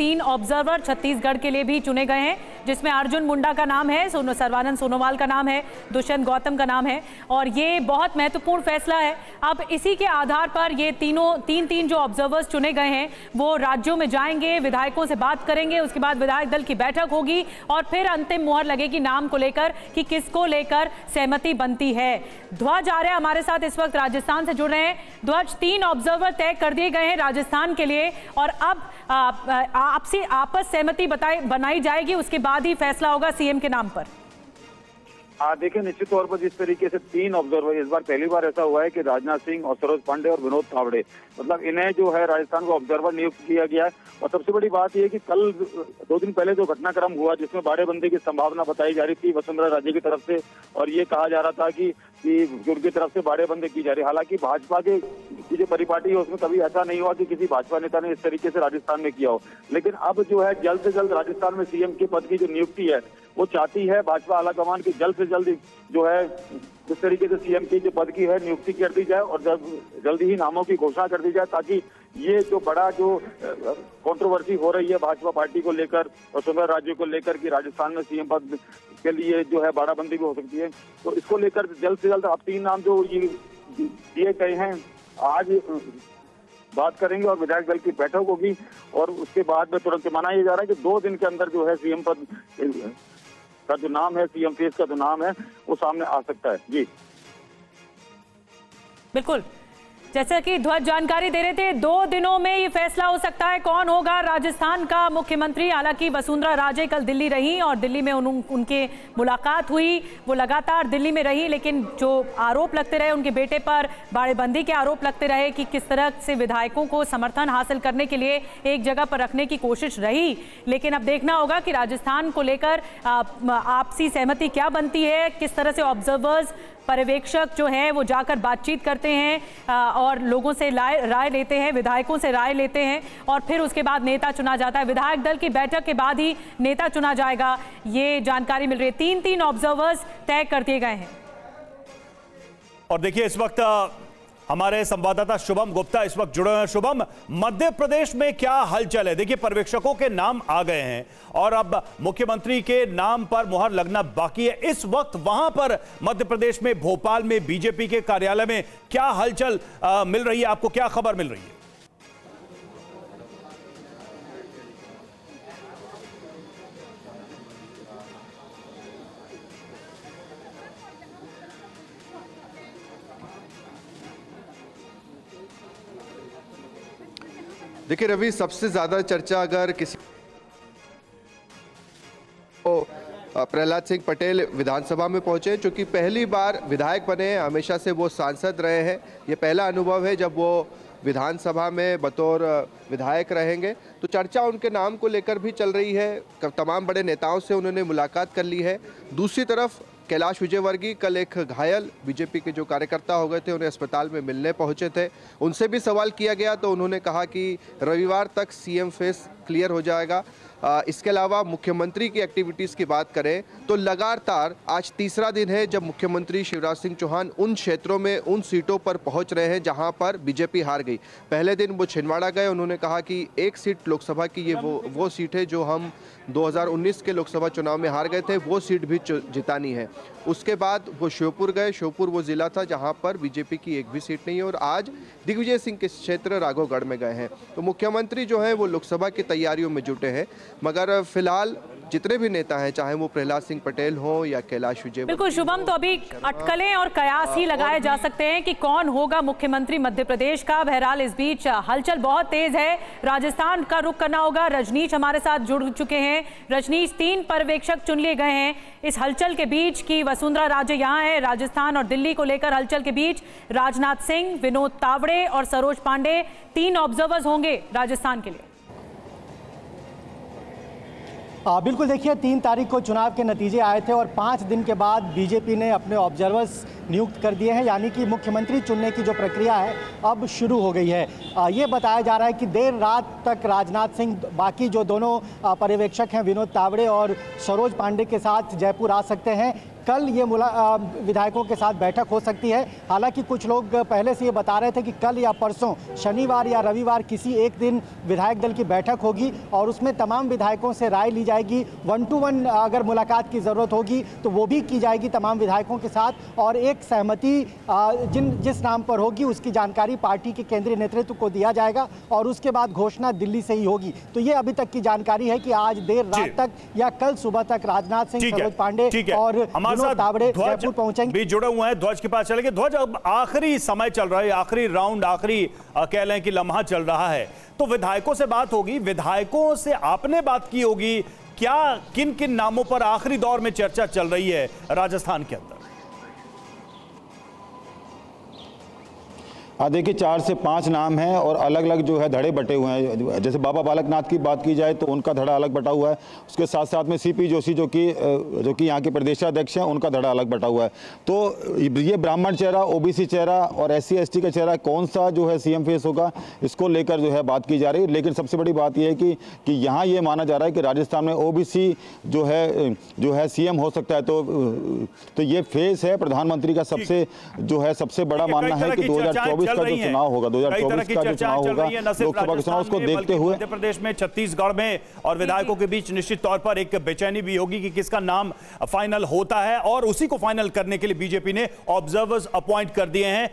3 observer Chhattisgarh के लिए भी चुने गए हैं, जिसमें अर्जुन मुंडा का नाम है, सर्बानंद सोनोवाल का नाम है, दुष्यंत गौतम का नाम है। और ये बहुत महत्वपूर्ण फैसला है। अब इसी के आधार पर ये तीन जो ऑब्जर्वर्स चुने गए हैं वो राज्यों में जाएंगे, विधायकों से बात करेंगे, उसके बाद विधायक दल की बैठक होगी और फिर अंतिम मुहर लगेगी नाम को लेकर कि किसको लेकर सहमति बनती है। ध्वज आर्य हमारे साथ इस वक्त राजस्थान से जुड़ रहे हैं। ध्वज, 3 ऑब्जर्वर तय कर दिए गए हैं राजस्थान के लिए और अब आपस सहमति बनाई जाएगी, उसके बाद ही फैसला होगा सीएम के नाम पर। देखिए, निश्चित तौर पर जिस तरीके से 3 ऑब्जर्वर, इस बार पहली बार ऐसा हुआ है कि राजनाथ सिंह और सरोज पांडे और विनोद तावड़े, मतलब इन्हें जो है राजस्थान को ऑब्जर्वर नियुक्त किया गया है। और सबसे बड़ी बात यह है कि कल 2 दिन पहले जो घटनाक्रम हुआ जिसमें बाड़ेबंदी की संभावना बताई जा रही थी वसुंधरा राजे की तरफ से, और ये कहा जा रहा था कि उनकी तरफ से बाड़ेबंदी की जा रही है। हालांकि भाजपा के जो परिपाटी है उसमें कभी ऐसा नहीं हुआ कि किसी भाजपा नेता ने इस तरीके से राजस्थान में किया हो। लेकिन अब जो है जल्द से जल्द राजस्थान में सीएम के पद की जो नियुक्ति है वो चाहती है भाजपा आलाकमान की जल्द से जल्द जो है जिस तरीके से सीएम की जो पद की है नियुक्ति कर दी जाए और जल्दी ही नामों की घोषणा कर दी जाए, ताकि ये जो बड़ा जो कंट्रोवर्सी हो रही है भाजपा पार्टी को लेकर और वसुंधरा राजे को लेकर कि राजस्थान में सीएम पद के लिए जो है बाड़ाबंदी भी हो सकती है, तो इसको लेकर जल्द से जल्द अब 3 नाम जो ये दिए गए हैं आज बात करेंगे और विधायक दल की बैठक होगी और उसके बाद में तुरंत माना यह जा रहा है कि 2 दिन के अंदर जो है सीएम पद का जो नाम है, सीएम फेस का जो नाम है वो सामने आ सकता है। जी बिल्कुल, जैसा कि ध्वज जानकारी दे रहे थे, 2 दिनों में ये फैसला हो सकता है कौन होगा राजस्थान का मुख्यमंत्री। हालांकि वसुंधरा राजे कल दिल्ली रही और दिल्ली में उनके मुलाकात हुई, वो लगातार दिल्ली में रही, लेकिन जो आरोप लगते रहे उनके बेटे पर, बाड़ेबंदी के आरोप लगते रहे कि किस तरह से विधायकों को समर्थन हासिल करने के लिए एक जगह पर रखने की कोशिश रही। लेकिन अब देखना होगा कि राजस्थान को लेकर आपसी सहमति क्या बनती है, किस तरह से ऑब्जर्वर्स, पर्यवेक्षक जो हैं वो जाकर बातचीत करते हैं और लोगों से राय लेते हैं, विधायकों से राय लेते हैं और फिर उसके बाद नेता चुना जाता है। विधायक दल की बैठक के बाद ही नेता चुना जाएगा, ये जानकारी मिल रही है। 3 ऑब्जर्वर्स तय कर दिए गए हैं। और देखिए, इस वक्त हमारे संवाददाता शुभम गुप्ता इस वक्त जुड़े हैं। शुभम, मध्य प्रदेश में क्या हलचल है? देखिए, पर्यवेक्षकों के नाम आ गए हैं और अब मुख्यमंत्री के नाम पर मुहर लगना बाकी है। इस वक्त वहां पर मध्य प्रदेश में भोपाल में बीजेपी के कार्यालय में क्या हलचल मिल रही है? आपको क्या खबर मिल रही है? देखिए रवि, सबसे ज्यादा चर्चा अगर किसी प्रहलाद सिंह पटेल विधानसभा में पहुंचे, चूंकि पहली बार विधायक बने हैं, हमेशा से वो सांसद रहे हैं, ये पहला अनुभव है जब वो विधानसभा में बतौर विधायक रहेंगे, तो चर्चा उनके नाम को लेकर भी चल रही है। तमाम बड़े नेताओं से उन्होंने मुलाकात कर ली है। दूसरी तरफ कैलाश विजयवर्गीय कल एक घायल बीजेपी के जो कार्यकर्ता हो गए थे उन्हें अस्पताल में मिलने पहुंचे थे, उनसे भी सवाल किया गया तो उन्होंने कहा कि रविवार तक सीएम फेस क्लियर हो जाएगा। इसके अलावा मुख्यमंत्री की एक्टिविटीज़ की बात करें तो लगातार आज तीसरा दिन है जब मुख्यमंत्री शिवराज सिंह चौहान उन क्षेत्रों में, उन सीटों पर पहुंच रहे हैं जहां पर बीजेपी हार गई। पहले दिन वो छिंदवाड़ा गए, उन्होंने कहा कि 1 सीट लोकसभा की ये वो सीट है जो हम 2019 के लोकसभा चुनाव में हार गए थे, वो सीट भी जितानी है। उसके बाद वो श्योपुर गए, श्योपुर वो जिला था जहां पर बीजेपी की एक भी सीट नहीं है, और आज दिग्विजय सिंह के क्षेत्र राघवगढ़ में गए हैं। तो मुख्यमंत्री जो है वो लोकसभा की तैयारियों में जुटे हैं, मगर फिलहाल जितने भी नेता हैं, चाहे वो प्रहलाद सिंह पटेल हो या कैलाश विजय। बिल्कुल शुभम, तो अभी अटकलें और कयास ही लगाए जा सकते हैं कि कौन होगा मुख्यमंत्री मध्य प्रदेश का। बहरहाल इस बीच हलचल बहुत तेज है, राजस्थान का रुख करना होगा। रजनीश हमारे साथ जुड़ चुके हैं। रजनीश, 3 पर्यवेक्षक चुन लिए गए हैं इस हलचल के बीच की वसुंधरा राजे यहाँ है। राजस्थान और दिल्ली को लेकर हलचल के बीच राजनाथ सिंह, विनोद तावड़े और सरोज पांडे 3 ऑब्जर्वर्स होंगे राजस्थान के लिए। बिल्कुल, देखिए 3 तारीख को चुनाव के नतीजे आए थे और 5 दिन के बाद बीजेपी ने अपने ऑब्जर्वर्स नियुक्त कर दिए हैं, यानी कि मुख्यमंत्री चुनने की जो प्रक्रिया है अब शुरू हो गई है। ये बताया जा रहा है कि देर रात तक राजनाथ सिंह बाकी जो दोनों पर्यवेक्षक हैं विनोद तावड़े और सरोज पांडे के साथ जयपुर आ सकते हैं। कल ये विधायकों के साथ बैठक हो सकती है। हालांकि कुछ लोग पहले से ये बता रहे थे कि कल या परसों शनिवार या रविवार किसी एक दिन विधायक दल की बैठक होगी और उसमें तमाम विधायकों से राय ली जाएगी। 1-to-1 अगर मुलाकात की ज़रूरत होगी तो वो भी की जाएगी तमाम विधायकों के साथ, और एक सहमति जिस नाम पर होगी उसकी जानकारी पार्टी के केंद्रीय नेतृत्व को दिया जाएगा और उसके बाद घोषणा दिल्ली से ही होगी। तो ये अभी तक की जानकारी है कि आज देर रात तक या कल सुबह तक राजनाथ सिंह, सरोज पांडे और विनोद तावड़े जयपुर पहुंचेंगे। भी जुड़े हुए हैं ध्वज के पास चलेंगे। ध्वज, अब आखिरी समय चल रहा है, आखिरी राउंड, आखिरी कह लें कि लम्हा चल रहा है, तो विधायकों से बात होगी, विधायकों से आपने बात की होगी, क्या किन किन नामों पर आखिरी दौर में चर्चा चल रही है राजस्थान के अंदर? देखिए 4 से 5 नाम हैं और अलग अलग जो है धड़े बटे हुए हैं। जैसे बाबा बालकनाथ की बात की जाए तो उनका धड़ा अलग बटा हुआ है, उसके साथ साथ में सीपी जोशी जो कि यहाँ के प्रदेशाध्यक्ष हैं, उनका धड़ा अलग बटा हुआ है। तो ये ब्राह्मण चेहरा, ओबीसी चेहरा और SC ST का चेहरा कौन सा जो है CM फेस होगा, इसको लेकर जो है बात की जा रही है। लेकिन सबसे बड़ी बात यह है कि यहाँ ये माना जा रहा है कि राजस्थान में OBC जो है CM हो सकता है। तो ये फेस है प्रधानमंत्री का सबसे बड़ा मानना है कि 2024 का जो चुनाव होगा, 2024 का जो चुनाव होगा, लोकसभा के चुनाव, उसको देखते हुए मध्य प्रदेश में, छत्तीसगढ़ में और विधायकों के बीच निश्चित तौर पर एक बेचैनी भी होगी कि किसका नाम फाइनल होता है, और उसी को फाइनल करने के लिए बीजेपी ने ऑब्जर्वर्स अपॉइंट कर दिए हैं।